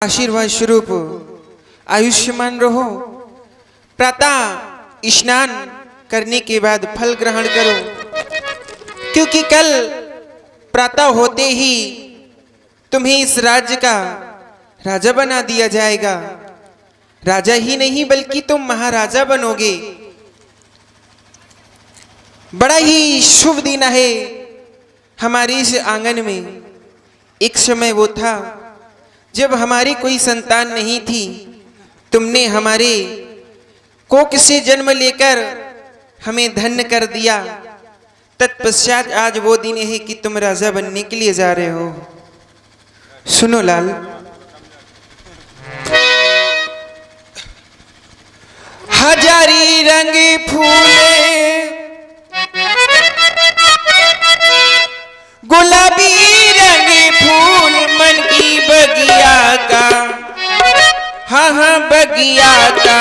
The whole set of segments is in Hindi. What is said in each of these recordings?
आशीर्वाद स्वरूप आयुष्मान रहो। प्रातः स्नान करने के बाद फल ग्रहण करो, क्योंकि कल प्रातः होते ही तुम्हें इस राज्य का राजा बना दिया जाएगा। राजा ही नहीं बल्कि तुम महाराजा बनोगे। बड़ा ही शुभ दिन है हमारे इस आंगन में। एक समय वो था जब हमारी कोई संतान नहीं थी, तुमने हमारे कोख से जन्म लेकर हमें धन्य कर दिया। तत्पश्चात आज वो दिन है कि तुम राजा बनने के लिए जा रहे हो। सुनो लाल, हजारी रंग फूले गुलाबी रंग फूल मन की बगिया का, हाँ हाँ बगिया का,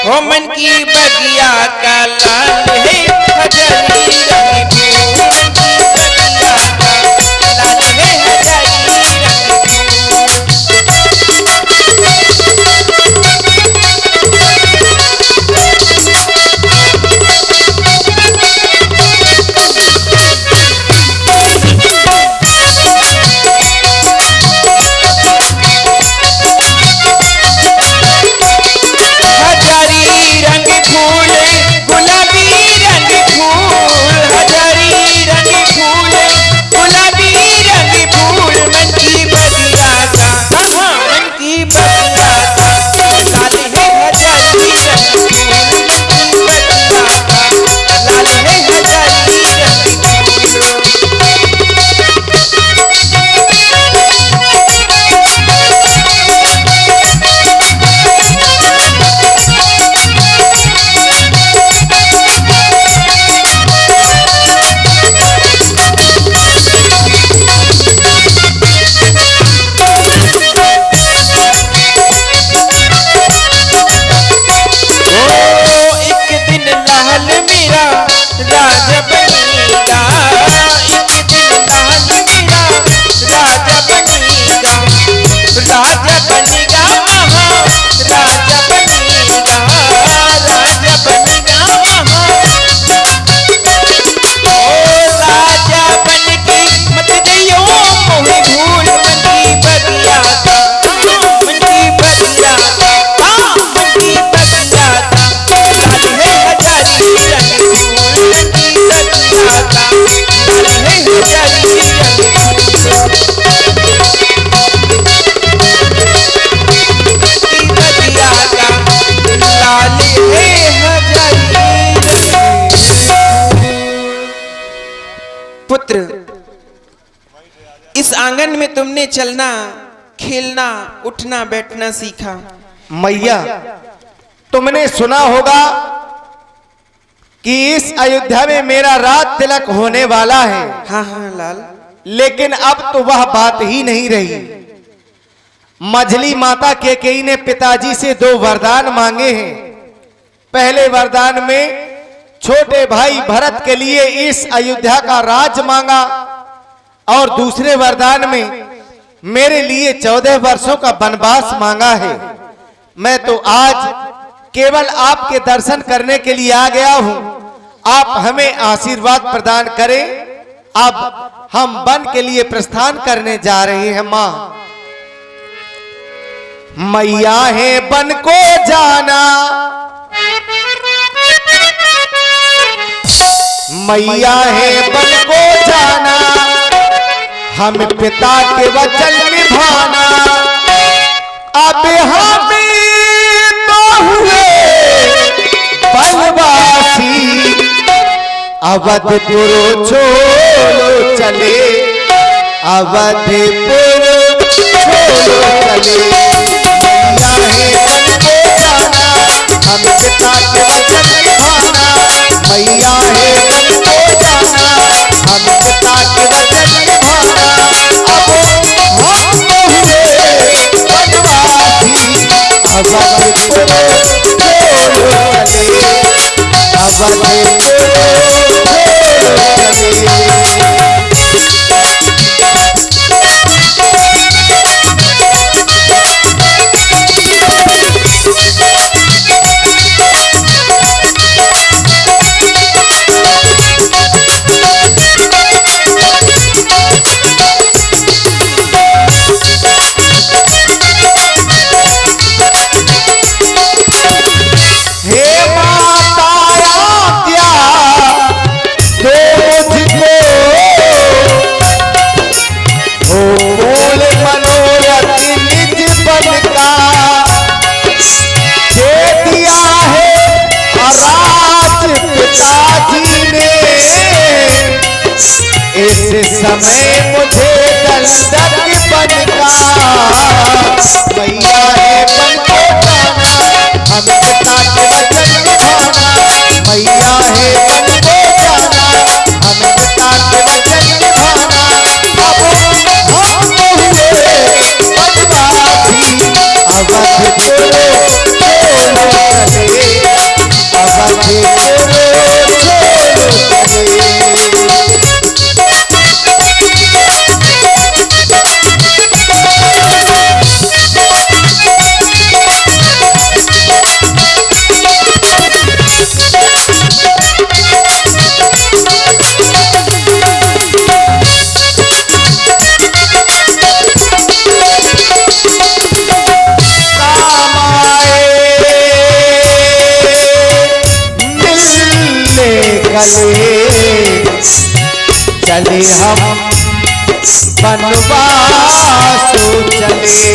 हो मन की बगिया का लाल है हजारी रंग फूल मन की बगिया का, लाल है हजारी रंग पुत्र, इस आंगन में तुमने चलना, खेलना, उठना, बैठना सीखा। मैया, तुमने सुना होगा कि इस अयोध्या में मेरा राज तिलक होने वाला है। हाँ हाँ लाल, लेकिन अब तो वह बात ही नहीं रही। मझली माता कैकेयी ने पिताजी से 2 वरदान मांगे हैं। पहले वरदान में छोटे भाई भरत के लिए इस अयोध्या का राज मांगा और दूसरे वरदान में मेरे लिए 14 वर्षों का वनवास मांगा है। मैं तो आज केवल आपके दर्शन करने के लिए आ गया हूं। आप हमें आशीर्वाद प्रदान करें। अब हम वन के लिए प्रस्थान करने जा रहे हैं। मां, मैया है वन को जाना, मैया है वन को जाना, हम पिता के वचन निभाना। अब हम तो हुए वनवासी, अवधपुर छोड़ो चले, अवधपुर छोड़ो चले। मैया है वन को जाना, हम पिता के वचन निभाना। मैया है वन को जाना, हम पिता के वचन निभाना। अब हम तो हुए वनवासी, अवधपुर छोड़ो चले, अवधपुर छोड़ो चले। समय मुझे दलदल बन का मैया है बन को जाना, हमें काट वचन निभाना। मैया है बन को जाना, हमें काट वचन निभाना। अब हम तो हुए बनवासी, अवध छोड़ो छोड़ो चले, अवध छोड़ो छोड़ो चले। चले हम बनवास चले,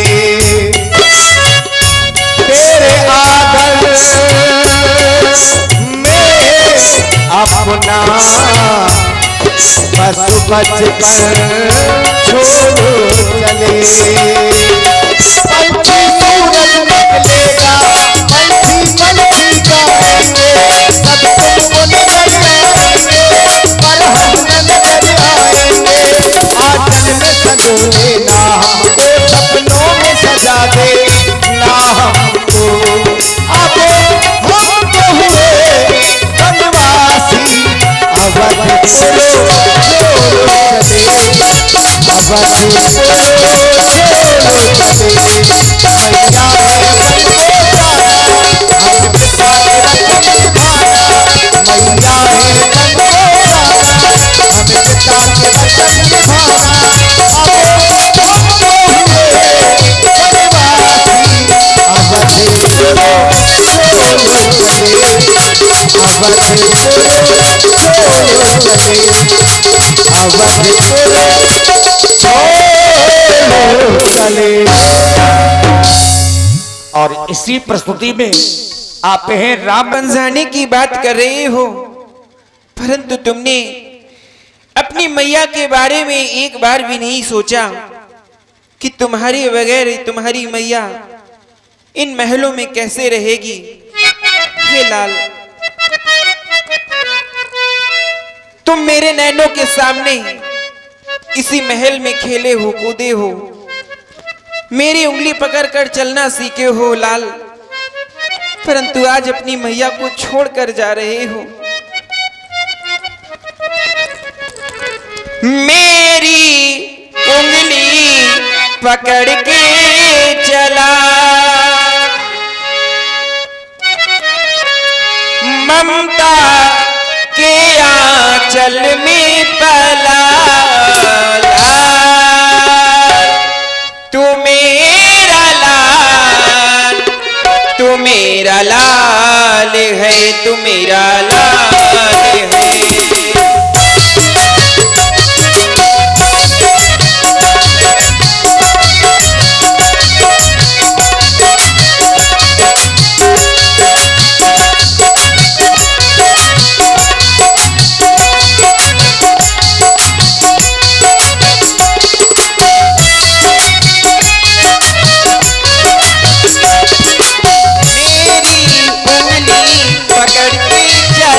तेरे आदर में अपना बस बच कर छोड़ चले। पंछी सूरज निकलेगा, पंछी पंछी गाएंगे, सब तुमको नजर आएंगे, पर हम न नजर आएंगे। आंचल में संजोए ना हमको, सपनों में सजा दे ना हमको। अब हम तो हुए बनवासी, अवध छोड़ो छोड़ो चले, अवध छोड़ो छोड़ो चले। मैया है बन को जाना, हमें काट वचन निभाना। मैया है बन को जाना, हमें काट वचन निभाना। अब हम तो हुए बनवासी, अवध छोड़ो छोड़ो चले, अवध छोड़ो छोड़ो चले, अवध छोड़ो चले। और इसी प्रस्तुति में आप हैं राम बन जाने की बात कर रहे हो, परंतु तुमने अपनी मैया के बारे में एक बार भी नहीं सोचा कि तुम्हारे बगैर तुम्हारी मैया इन महलों में कैसे रहेगी। हे लाल, तुम मेरे नैनों के सामने इसी महल में खेले हो, कूदे हो, मेरी उंगली पकड़कर चलना सीखे हो लाल, परंतु आज अपनी मैया को छोड़कर जा रहे हो। मेरी उंगली पकड़ के चला, ममता के आंचल में पला, तू मेरा लाल, तू मेरा लाल है, तू मेरा लाल है। पकड़ के चला,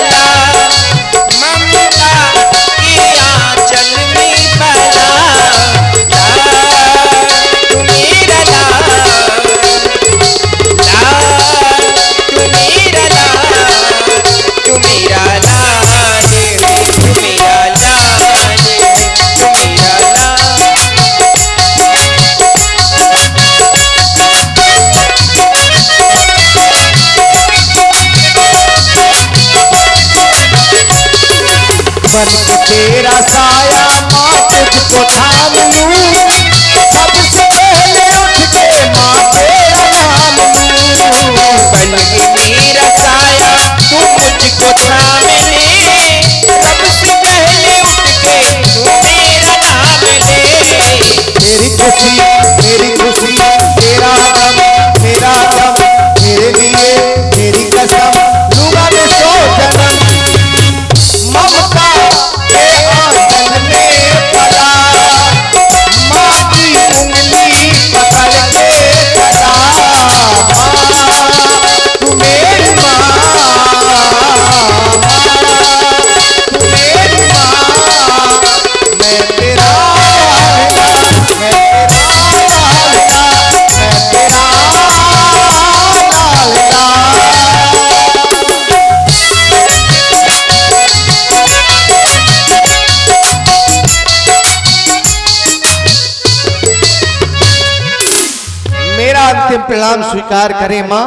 मेरा अंतिम प्रणाम स्वीकार करें माँ।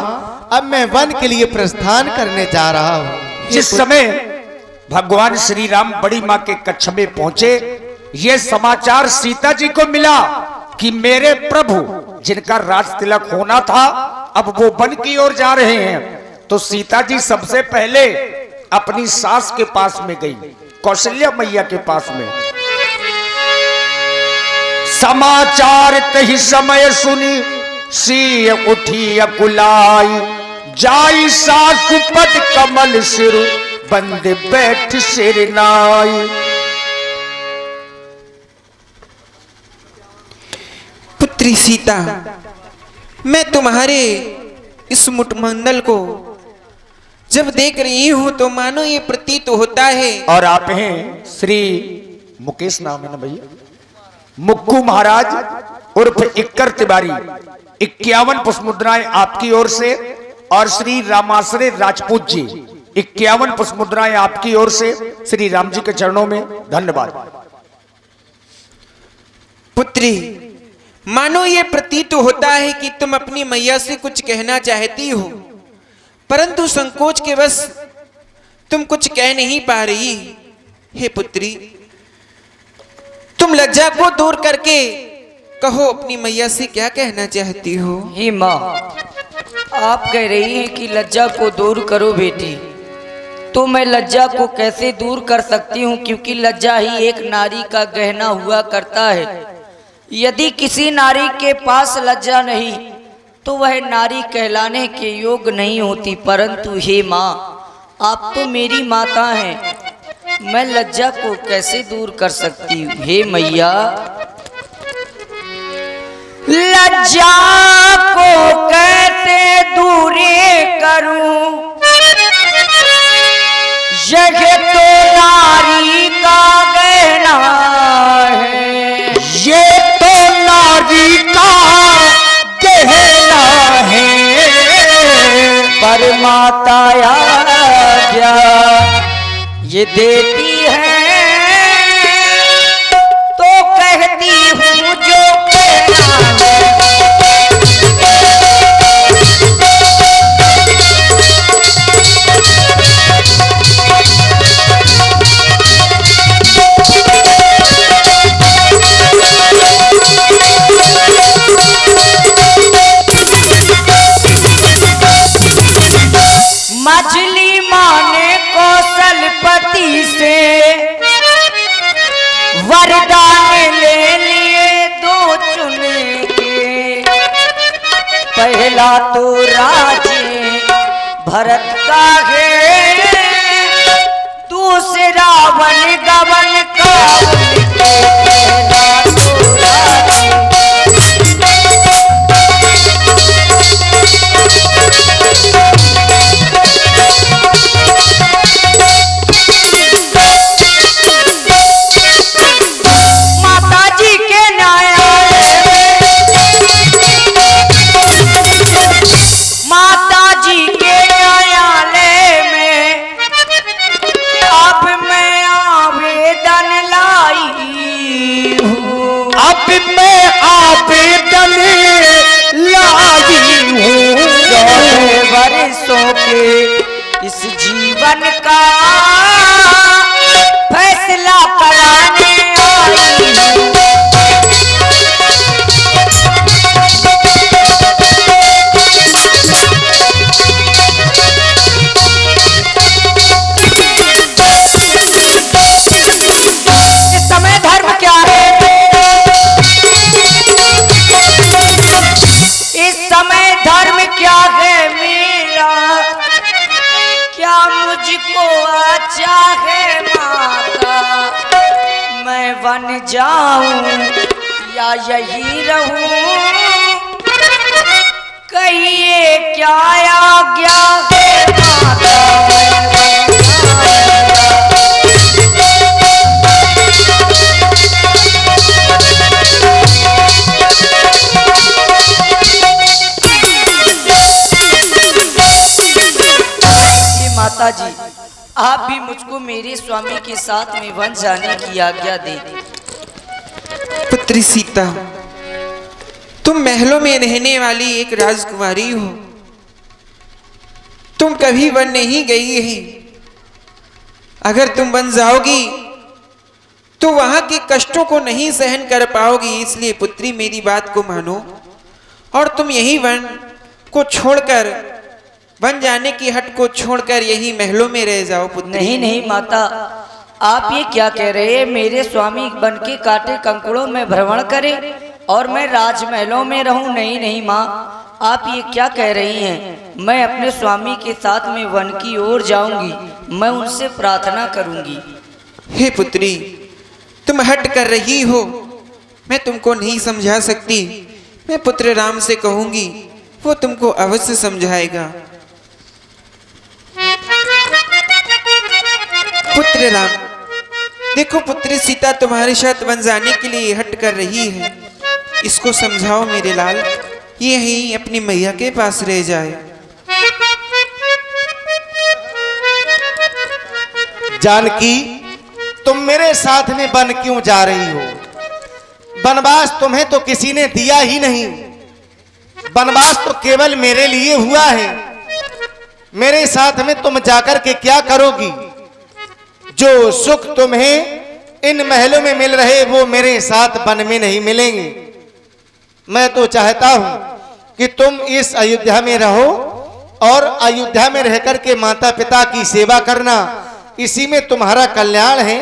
अब मैं वन के लिए प्रस्थान करने जा रहा हूँ। जिस समय भगवान श्री राम बड़ी माँ के कक्ष में पहुंचे, यह समाचार सीता जी को मिला कि मेरे प्रभु जिनका राज तिलक होना था अब वो वन की ओर जा रहे हैं। तो सीता जी सबसे पहले अपनी सास के पास में गई, कौशल्या मैया के पास में। समाचार तही समय सुनी सी उठी अकुलाई, जाई सासु पद कमल सिर बंद बैठ सिर नाई। पुत्री सीता, मैं तुम्हारे इस मुखमंडल को जब देख रही हूं तो मानो ये प्रतीत होता है। और आप हैं श्री मुकेश नाम है ना भैया, मुक्कू महाराज उर्फ इक्कर तिवारी। 51 पुष्प मुद्राएं आपकी ओर से, और श्री रामाश्रय राजपूत जी 51 पुष्प मुद्राएं आपकी ओर से श्री राम जी के चरणों में धन्यवाद। पुत्री, मानो ये प्रतीत होता है कि तुम अपनी मैया से कुछ कहना चाहती हो, परंतु संकोच के बस तुम कुछ कह नहीं पा रही। हे पुत्री, तुम लज्जा को दूर करके कहो अपनी मैया से क्या कहना चाहती हो। ही माँ, आप कह रही हैं कि लज्जा को दूर करो बेटी, तो मैं लज्जा को कैसे दूर कर सकती हूँ, क्योंकि लज्जा ही एक नारी का गहना हुआ करता है। यदि किसी नारी के पास लज्जा नहीं तो वह नारी कहलाने के योग नहीं होती। परंतु हे माँ, आप तो मेरी माता हैं, मैं लज्जा को कैसे दूर कर सकती हूँ। हे मैया, लज्जा को कैसे दूर करूं, यह तो नारी का गहना है, ये तो नारी का गहना है। पर माता आज्ञा ये देती है तो कहती हूँ जो कहना है। मछली माने कौशलपति से वरदान ले लिए दो चुन के। पहला तो राजे भरत का है, दूसरा वन गवन का पहला तो राजे। वर्षों के इस जीवन का फैसला कराने आई हूँ। इस समय धर्म क्या है, इस समय धर्म क्या है मेरा, क्या मुझको अच्छा है माता। मैं वन जाऊं या यही रहूं, कहिए क्या आज्ञा है माता। माता जी, आप भी मुझको मेरे स्वामी के साथ में वन जाने की आज्ञा दे। पुत्री सीता, तुम महलों में रहने वाली एक राजकुमारी हो, तुम कभी वन नहीं गई है। अगर तुम वन जाओगी तो वहां के कष्टों को नहीं सहन कर पाओगी। इसलिए पुत्री मेरी बात को मानो और तुम यही वन को छोड़कर, वन जाने की हट को छोड़कर यही महलों में रह जाओ पुत्री। नहीं नहीं माता, आप ये क्या कह रहे हैं? मेरे स्वामी बन के काटे कंकड़ों में भ्रमण करे और मैं राजमहलों में रहूं? नहीं नहीं माँ, आप ये क्या कह रही हैं? मैं अपने स्वामी के साथ में वन की ओर जाऊंगी, मैं उनसे प्रार्थना करूंगी। हे पुत्री, तुम हट कर रही हो, मैं तुमको नहीं समझा सकती। मैं पुत्र राम से कहूंगी, वो तुमको अवश्य समझाएगा। पुत्र राम, देखो पुत्री सीता तुम्हारे साथ वन जाने के लिए हट कर रही है, इसको समझाओ मेरे लाल, ये ही अपनी मैया के पास रह जाए। जानकी, तुम मेरे साथ में वन क्यों जा रही हो? वनवास तुम्हें तो किसी ने दिया ही नहीं। वनवास तो केवल मेरे लिए हुआ है। मेरे साथ में तुम जाकर के क्या करोगी? जो सुख तुम्हें इन महलों में मिल रहे वो मेरे साथ वन में नहीं मिलेंगे। मैं तो चाहता हूं कि तुम इस अयोध्या में रहो और अयोध्या में रहकर के माता पिता की सेवा करना, इसी में तुम्हारा कल्याण है।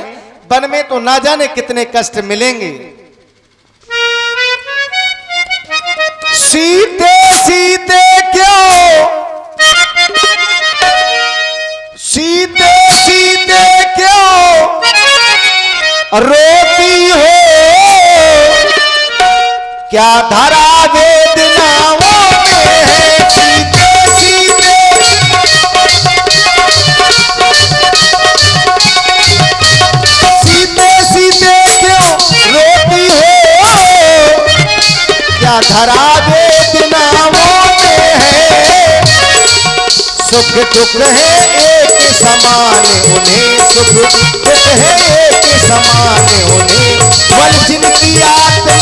वन में तो ना जाने कितने कष्ट मिलेंगे। सीते सीते क्यों, सीते सीते क्यों रोती हो? क्या धरा वेदनाओं में है? सीते सीते सीते सीते क्यों रोती हो? क्या धरा वेदनाओं में है? सुख दुख है एक समान उन्हें, सुख दुख है एक समान उन्हें, बल जिनकी आत्मा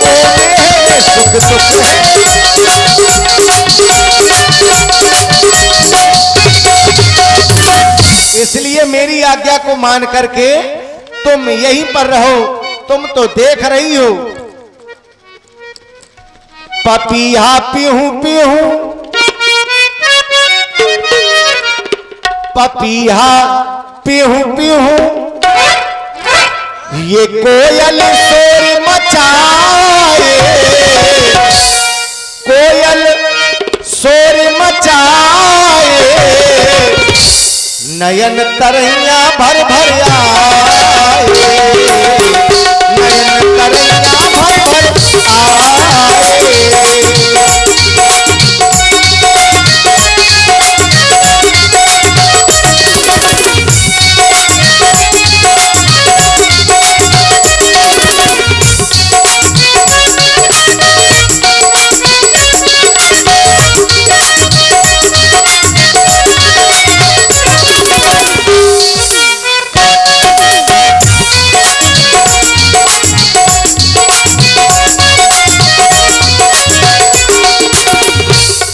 में है, सुख दुख है। इसलिए मेरी आज्ञा को मान करके तुम यहीं पर रहो। तुम तो देख रही हो पपीहा पीहू पीहू, पपीहा पीहू पीहू, ये कोयल शोर मचाए, कोयल शोर मचाए, नयन तरैया भर भर आए, नयन तरैया भर भर आए।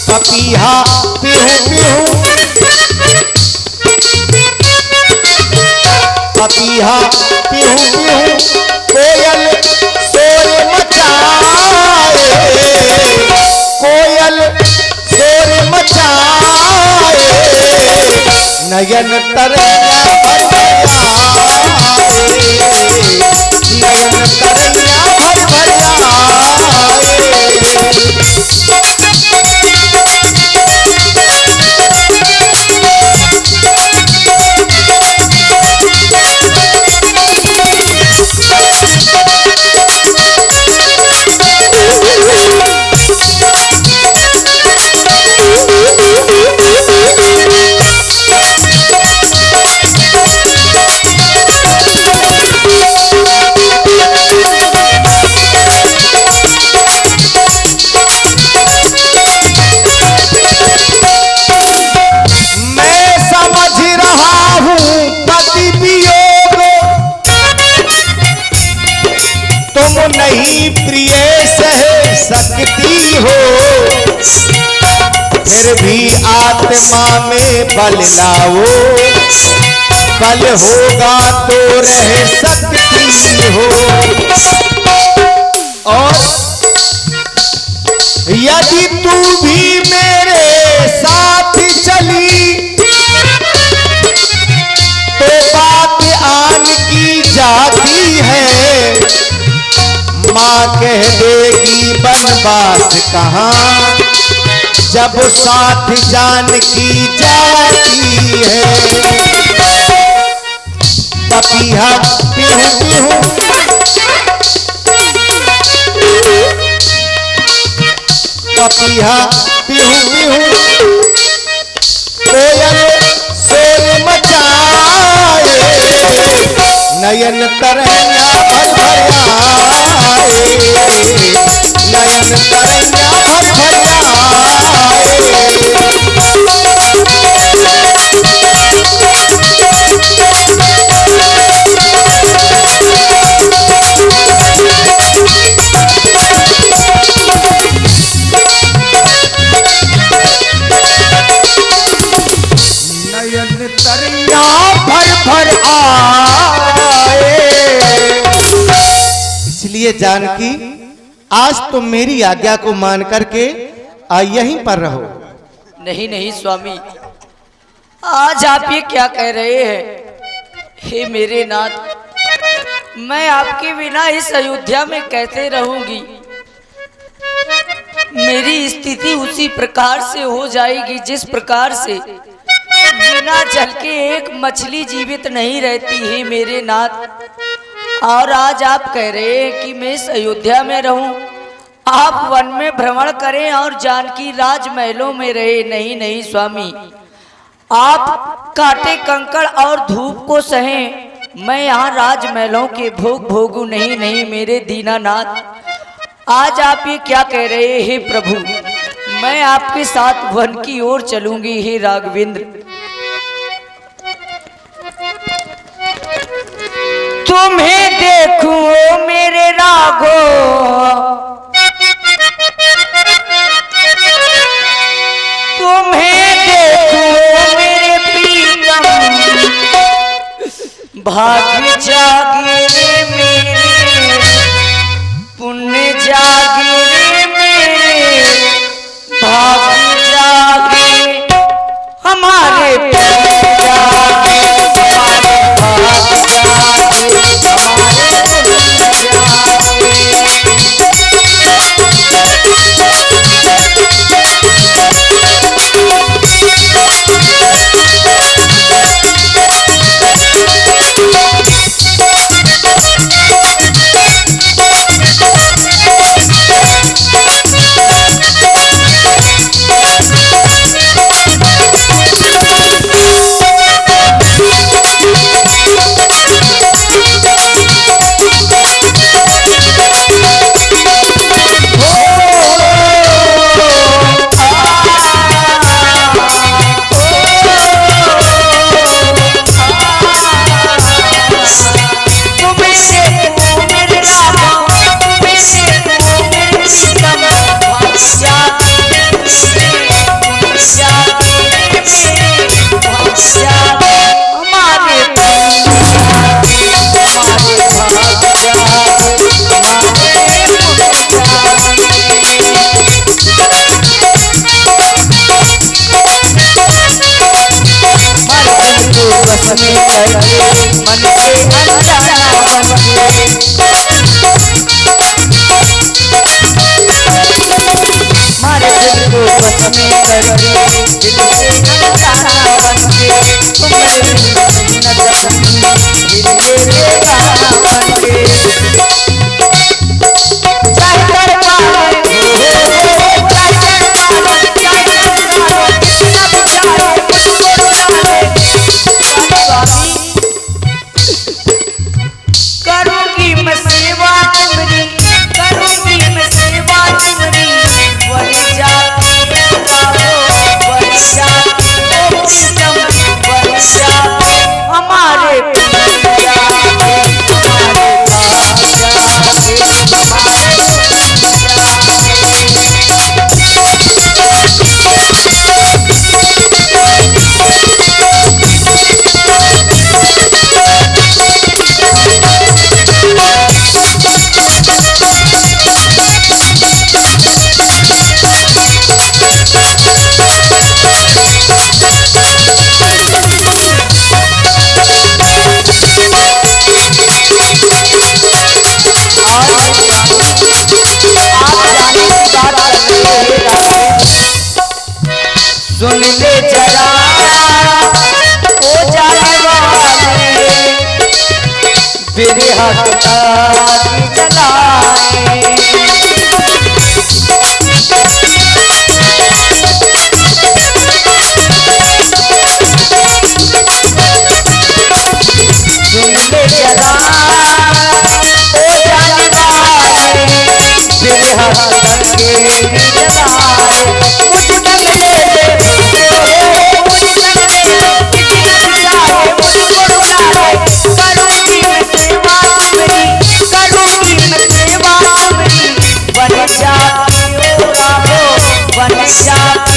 पपीहा पीहू पीहू, पपीहा पीहू पीहू, कोयल शोर मचाए, कोयल शोर मचाए, नयन तरैया भर भर आए, नयन तरैया भर भर आए। फिर भी आत्मा में बल लाओ, बल होगा तो रह सकती हो। और यदि तू भी मेरे साथ चली तो बात आन की जाती है। माँ कह देगी बनवास कहाँ, जब साथ जान की जाती है। पपीहा पीहू पीहू, पपीहा पीहू पीहू, कोयल शोर मचाए, नयन तरैया भर भर आए, नयन तरैया भर भर नयन तरिया भर भर आए। इसलिए जानकी आज तुम मेरी आज्ञा को मान करके यहीं पर रहो। नहीं नहीं स्वामी, आज आप ये क्या कह रहे हैं? हे मेरे नाथ, मैं आपके बिना इस अयोध्या में कैसे रहूंगी? मेरी स्थिति उसी प्रकार से हो जाएगी जिस प्रकार से बिना जल के एक मछली जीवित नहीं रहती है मेरे नाथ। और आज आप कह रहे हैं कि मैं इस अयोध्या में रहूं, आप वन में भ्रमण करें और जानकी राजमहलों में रहे। नहीं नहीं स्वामी, आप कांटे कंकड़ और धूप को सहें, मैं यहाँ राजमहलों के भोग भोगू। नहीं नहीं मेरे दीनानाथ, आज आप ये क्या कह रहे हैं प्रभु? मैं आपके साथ वन की ओर चलूंगी हे राघवेंद्र। तुम्हें देखूं मेरे राघो, तुम्हें देखूं मेरे प्रीतम, भाग्य जागे रे मेरे, पुण्य जागे रे मेरे, भाग्य जागे हमारे पुण्य जागे, हमारे भाग्य जागे, हमारे पुण्य जागे। मारे दिल को बस में करके, दिल से अनजाना बनके, तुम मेरे दिल में न रहूंगी, दिल मेरे जाना बनके। चाहे दरबार हो, चाहे दरबार, चाहे दरबार, सब चाहे मुझको चाहे। स्वामी करूंगी मैं सेवा तुम्हारी, करूंगी मैं सेवा तुम्हारी, वन जाके राघो, वन जाके ओ प्रीतम, वन जाके हमारे पुण्य जागे, सुन ले जरा ओ जाने वाले मेरे हाथ जलाए सुन ले जरा ओ जाने वाले मेरे हाथ के जलाए बन जा